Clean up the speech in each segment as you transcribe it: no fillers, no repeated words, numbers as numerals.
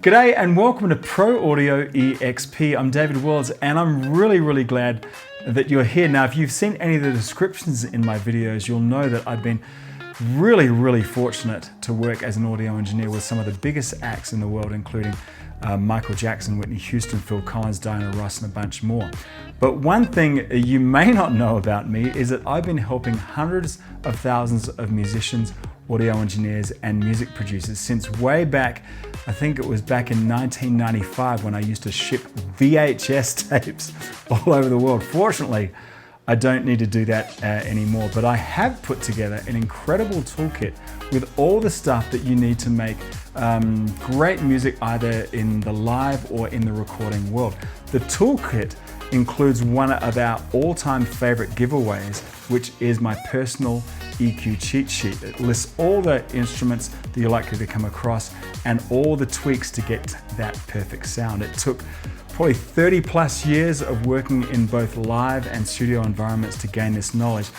G'day and welcome to proaudioEXP. I'm David Wells and I'm really glad that you're here. Now, if you've seen any of the descriptions in my videos, you'll know that I've been really fortunate to work as an audio engineer with some of the biggest acts in the world, including Michael Jackson, Whitney Houston, Phil Collins, Diana Ross, and a bunch more. But one thing you may not know about me is that I've been helping hundreds of thousands of musicians, audio engineers, and music producers since way back, I think it was back in 1995 when I used to ship VHS tapes all over the world. Fortunately, I don't need to do that anymore, but I have put together an incredible toolkit with all the stuff that you need to make great music either in the live or in the recording world. The toolkit includes one of our all-time favorite giveaways, which is my personal EQ cheat sheet. It lists all the instruments that you're likely to come across and all the tweaks to get that perfect sound. It took probably 30 plus years of working in both live and studio environments to gain this knowledge.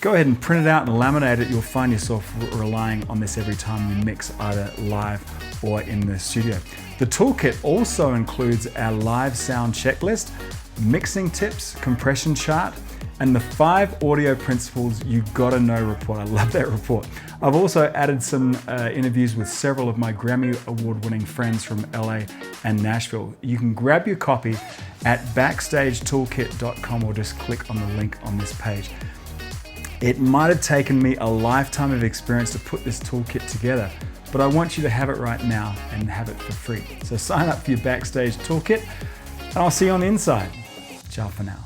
Go ahead and print it out and laminate it. You'll find yourself relying on this every time you mix either live or in the studio. The toolkit also includes our live sound checklist, mixing tips, compression chart, and the 5 audio principles you gotta know report. I love that report. I've also added some interviews with several of my Grammy award-winning friends from LA and Nashville. You can grab your copy at backstagetoolkit.com or just click on the link on this page. It might have taken me a lifetime of experience to put this toolkit together, but I want you to have it right now and have it for free. So sign up for your Backstage Toolkit and I'll see you on the inside. Ciao for now.